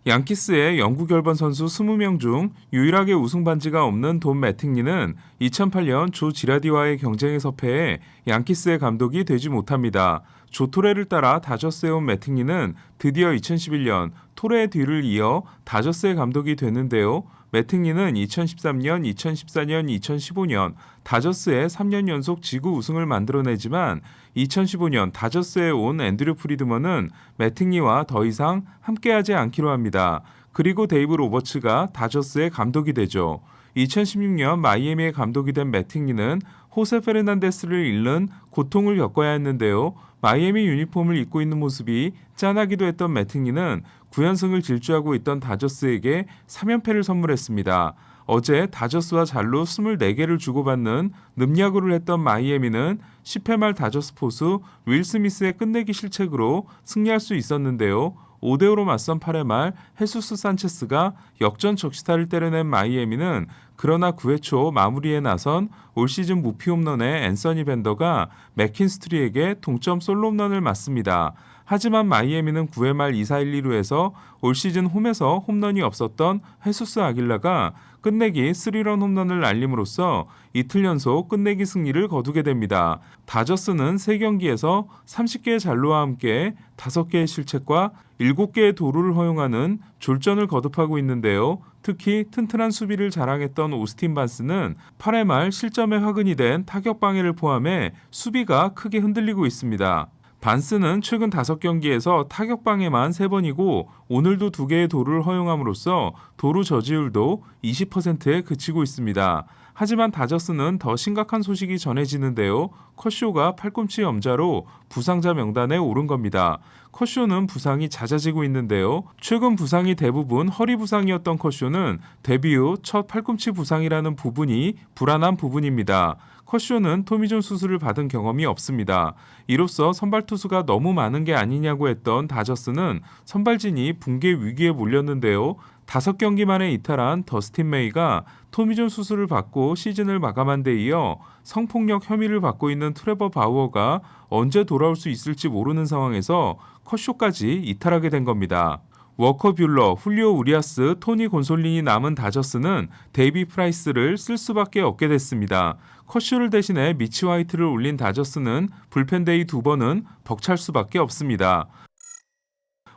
양키스의 영구 결번 선수 20명 중 유일하게 우승 반지가 없는 돈 매팅리는 2008년 조 지라디와의 경쟁에서 패해 양키스의 감독이 되지 못합니다. 조 토레를 따라 다저스에 온 매팅리는 드디어 2011년 토레의 뒤를 이어 다저스의 감독이 됐는데요. 매팅리는 2013년, 2014년, 2015년 다저스에 3년 연속 지구 우승을 만들어내지만 2015년 다저스에 온 앤드류 프리드먼은 매팅리와 더 이상 함께하지 않기로 합니다. 그리고 데이브 로버츠가 다저스의 감독이 되죠. 2016년 마이애미의 감독이 된 매팅리는 호세 페르난데스를 잃는 고통을 겪어야 했는데요. 마이애미 유니폼을 입고 있는 모습이 짠하기도 했던 매팅리는 9연승을 질주하고 있던 다저스에게 3연패를 선물했습니다. 어제 다저스와 잘루 24개를 주고받는 늪야구를 했던 마이애미는 10회 말 다저스 포수 윌 스미스의 끝내기 실책으로 승리할 수 있었는데요. 5대5로 맞선 8회 말 헤수스 산체스가 역전 적시타를 때려낸 마이애미는 그러나 9회 초 마무리에 나선 올 시즌 무피 홈런의 앤서니 밴더가 맥킨스트리에게 동점 솔로 홈런을 맞습니다. 하지만 마이애미는 9회 말 2사 1, 2루에서 올 시즌 홈에서 홈런이 없었던 헤수스 아길라가 끝내기 3런 홈런을 날림으로써 이틀 연속 끝내기 승리를 거두게 됩니다. 다저스는 3경기에서 30개의 잘루와 함께 5개의 실책과 7개의 도루를 허용하는 졸전을 거듭하고 있는데요. 특히 튼튼한 수비를 자랑했던 오스틴 반스는 8회 말 실점에 화근이 된 타격 방해를 포함해 수비가 크게 흔들리고 있습니다. 반스는 최근 5경기에서 타격 방해만 3번이고 오늘도 2개의 도루를 허용함으로써 도루 저지율도 20%에 그치고 있습니다. 하지만 다저스는 더 심각한 소식이 전해지는데요. 커쇼가 팔꿈치 염자로 부상자 명단에 오른 겁니다. 커쇼는 부상이 잦아지고 있는데요. 최근 부상이 대부분 허리 부상이었던 커쇼는 데뷔 후 첫 팔꿈치 부상이라는 부분이 불안한 부분입니다. 커쇼는 토미존 수술을 받은 경험이 없습니다. 이로써 선발 투수가 너무 많은 게 아니냐고 했던 다저스는 선발진이 붕괴 위기에 몰렸는데요. 5경기 만에 이탈한 더스틴 메이가 토미존 수술을 받고 시즌을 마감한 데 이어 성폭력 혐의를 받고 있는 트레버 바우어가 언제 돌아올 수 있을지 모르는 상황에서 커쇼까지 이탈하게 된 겁니다. 워커 뷰러, 훌리오 우리아스, 토니 곤솔린이 남은 다저스는 데이비 프라이스를 쓸 수밖에 없게 됐습니다. 커쇼를 대신해 미치 화이트를 올린 다저스는 불펜데이 2번은 벅찰 수밖에 없습니다.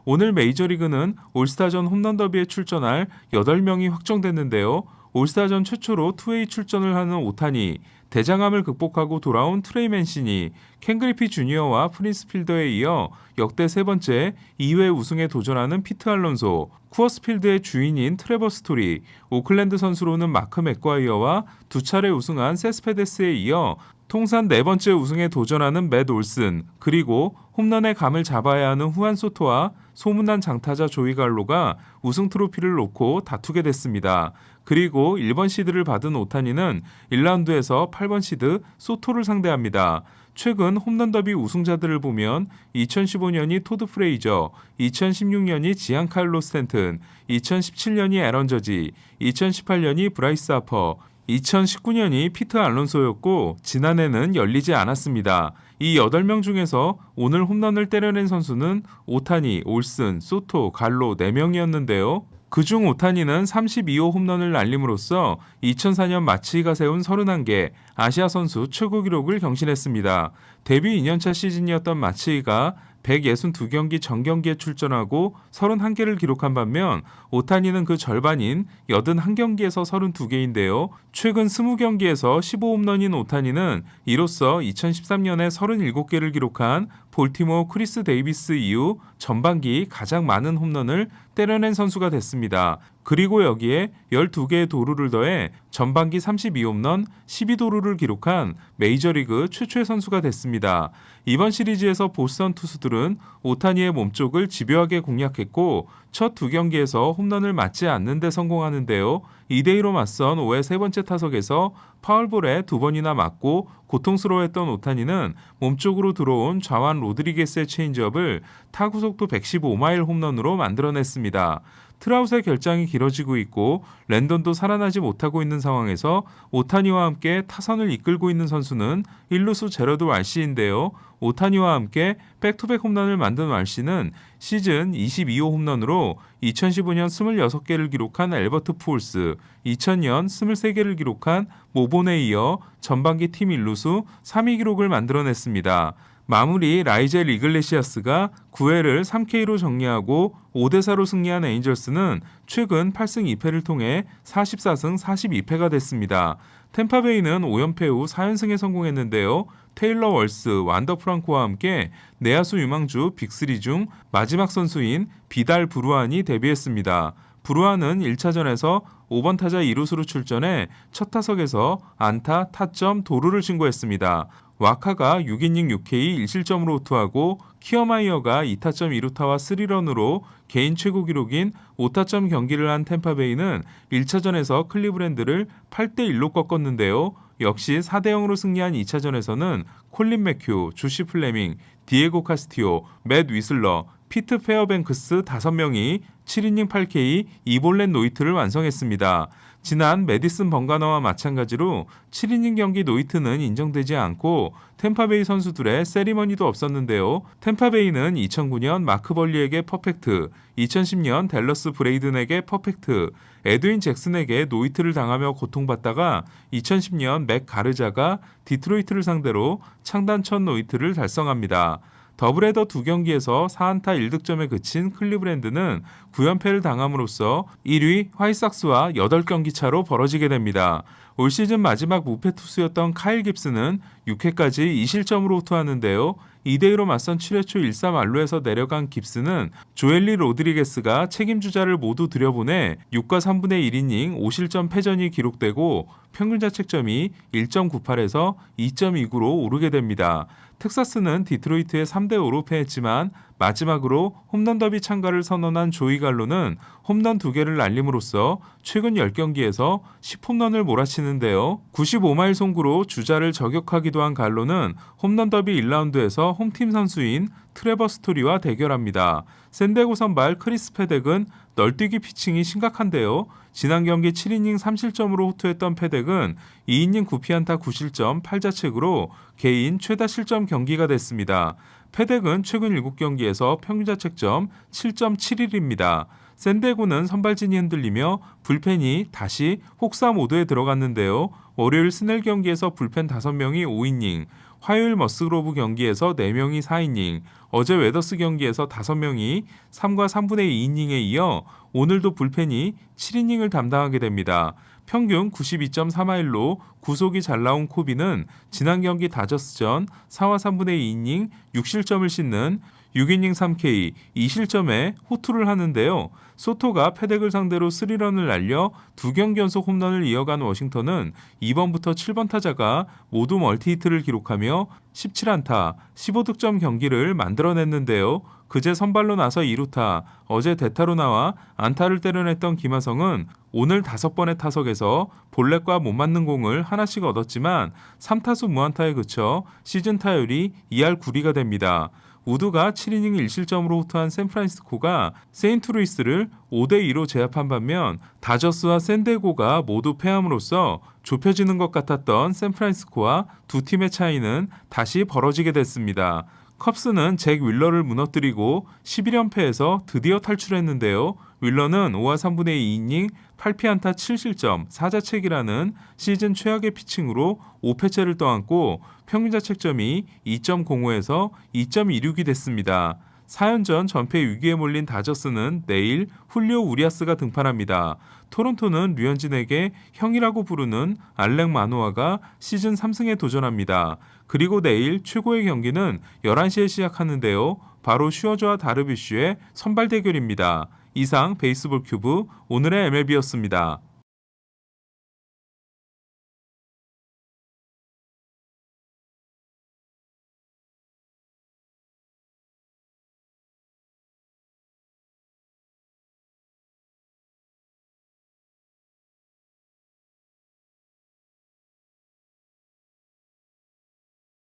오늘 메이저리그는 올스타전 홈런 더비에 출전할 8명이 확정됐는데요. 올스타전 최초로 투웨이 출전을 하는 오타니, 대장암을 극복하고 돌아온 트레이 맨시니, 켄 그리피 주니어와 프린스 필더에 이어 역대 3번째 2회 우승에 도전하는 피트 알론소, 쿠어스 필드의 주인인 트레버 스토리, 오클랜드 선수로는 마크 맥과이어와 2차례 우승한 세스페데스에 이어 통산 4번째 우승에 도전하는 맷 올슨, 그리고 홈런의 감을 잡아야 하는 후안 소토와 소문난 장타자 조이 갈로가 우승 트로피를 놓고 다투게 됐습니다. 그리고 1번 시드를 받은 오타니는 1라운드에서 8번 시드 소토를 상대합니다. 최근 홈런 더비 우승자들을 보면 2015년이 토드 프레이저, 2016년이 지안칼로 스탠튼, 2017년이 애런 저지, 2018년이 브라이스 하퍼, 2019년이 피트 알론소였고 지난해는 열리지 않았습니다. 이 8명 중에서 오늘 홈런을 때려낸 선수는 오타니, 올슨, 소토, 갈로 4명이었는데요. 그중 오타니는 32호 홈런을 날림으로써 2004년 마치이가 세운 31개 아시아 선수 최고 기록을 경신했습니다. 데뷔 2년차 시즌이었던 마치이가 162경기 전경기에 출전하고 31개를 기록한 반면 오타니는 그 절반인 81경기에서 32개인데요. 최근 20경기에서 15홈런인 오타니는 이로써 2013년에 37개를 기록한 볼티모어 크리스 데이비스 이후 전반기 가장 많은 홈런을 때려낸 선수가 됐습니다. 그리고 여기에 12개의 도루를 더해 전반기 32홈런, 12도루를 기록한 메이저리그 최초의 선수가 됐습니다. 이번 시리즈에서 보스턴 투수들은 오타니의 몸쪽을 집요하게 공략했고 첫 2경기에서 홈런을 맞지 않는 데 성공하는데요. 2대2로 맞선 5회 세 번째 타석에서 파울볼에 2번이나 맞고 고통스러워했던 오타니는 몸쪽으로 들어온 좌완 로드리게스의 체인지업을 타구속도 115마일 홈런으로 만들어냈습니다. 트라웃의 결장이 길어지고 있고 랜던도 살아나지 못하고 있는 상황에서 오타니와 함께 타선을 이끌고 있는 선수는 1루수 제러드 왈시인데요. 오타니와 함께 백투백 홈런을 만든 왈시는 시즌 22호 홈런으로 2015년 26개를 기록한 엘버트 푸올스, 2000년 23개를 기록한 모본에 이어 전반기 팀 1루수 3위 기록을 만들어냈습니다. 마무리 라이젤 이글레시아스가 9회를 3K로 정리하고 5대4로 승리한 에인절스는 최근 8승 2패를 통해 44승 42패가 됐습니다. 템파베이는 5연패 후 4연승에 성공했는데요. 테일러 월스, 완더 프랑코와 함께 내야수 유망주 빅3 중 마지막 선수인 비달 브루안이 데뷔했습니다. 브루안은 1차전에서 5번 타자 2루수로 출전해 첫 타석에서 안타, 타점, 도루를 신고했습니다. 와카가 6이닝 6K 1실점으로 호투하고 키어마이어가 2타점 2루타와 3런으로 개인 최고 기록인 5타점 경기를 한 템파베이는 1차전에서 클리브랜드를 8대1로 꺾었는데요. 역시 4대0으로 승리한 2차전에서는 콜린 매큐, 조시 플레밍, 디에고 카스티오, 맷 위슬러, 피트 페어뱅크스 5명이 7이닝 8K 2볼넷 노히트를 완성했습니다. 지난 메디슨 번가너와 마찬가지로 7이닝 경기 노히트는 인정되지 않고 템파베이 선수들의 세리머니도 없었는데요. 템파베이는 2009년 마크 벌리에게 퍼펙트, 2010년 댈러스 브레이든에게 퍼펙트, 에드윈 잭슨에게 노히트를 당하며 고통받다가 2010년 맥 가르자가 디트로이트를 상대로 창단 첫 노히트를 달성합니다. 더블헤더 2경기에서 4안타 1득점에 그친 클리브랜드는 9연패를 당함으로써 1위 화이삭스와 8경기 차로 벌어지게 됩니다. 올 시즌 마지막 무패 투수였던 카일 깁스는 6회까지 2실점으로 호투하는데요. 2대2로 맞선 7회 초 1-3안루에서 내려간 깁스는 조엘리 로드리게스가 책임주자를 모두 들여보내 6과 3분의 1이닝 5실점 패전이 기록되고 평균 자책점이 1.98에서 2.29로 오르게 됩니다. 텍사스는 디트로이트에 3대5로 패했지만 마지막으로 홈런 더비 참가를 선언한 조이 갈로는 홈런 2개를 날림으로써 최근 10경기에서 10홈런을 몰아치는데요. 95마일 송구로 주자를 저격하기도 한 갈로는 홈런 더비 1라운드에서 홈팀 선수인 트레버 스토리와 대결합니다. 샌디에고 선발 크리스 페덱은 널뛰기 피칭이 심각한데요. 지난 경기 7이닝 3실점으로 호투했던 페덱은 2이닝 9피안타 9실점 8자책으로 개인 최다 실점 경기가 됐습니다. 페덱은 최근 7경기에서 평균 자책점 7.71입니다. 샌디에고는 선발진이 흔들리며 불펜이 다시 혹사 모드에 들어갔는데요. 월요일 스넬 경기에서 불펜 5명이 5이닝, 화요일 머스그로브 경기에서 4명이 4이닝, 어제 웨더스 경기에서 5명이 3과 3분의 2이닝에 이어 오늘도 불펜이 7이닝을 담당하게 됩니다. 평균 92.3마일로 구속이 잘 나온 코비는 지난 경기 다저스전 4와 3분의 2이닝 6실점을 싣는 6이닝 3K 2실점에 호투를 하는데요. 소토가 페덱을 상대로 3런을 날려 2경기 연속 홈런을 이어간 워싱턴은 2번부터 7번 타자가 모두 멀티히트를 기록하며 17안타 15득점 경기를 만들어냈는데요. 그제 선발로 나서 2루타, 어제 대타로 나와 안타를 때려냈던 김하성은 오늘 5번의 타석에서 볼넷과 못 맞는 공을 하나씩 얻었지만 3타수 무안타에 그쳐 시즌 타율이 2할 9리가 됩니다. 우드가 7이닝 1실점으로 호투한 샌프란시스코가 세인트루이스를 5대2로 제압한 반면 다저스와 샌디에고가 모두 패함으로써 좁혀지는 것 같았던 샌프란시스코와 두 팀의 차이는 다시 벌어지게 됐습니다. 컵스는 잭 윌러를 무너뜨리고 11연패에서 드디어 탈출했는데요. 윌러는 5와 3분의 2이닝 8피안타 7실점 4자책이라는 시즌 최악의 피칭으로 5패째를 떠안고 평균 자책점이 2.05에서 2.26이 됐습니다. 4연전 전패 위기에 몰린 다저스는 내일 훌리오 우리아스가 등판합니다. 토론토는 류현진에게 형이라고 부르는 알렉 마노아가 시즌 3승에 도전합니다. 그리고 내일 최고의 경기는 11시에 시작하는데요. 바로 슈어저와 다르비쉬의 선발 대결입니다. 이상 베이스볼 큐브 오늘의 MLB였습니다.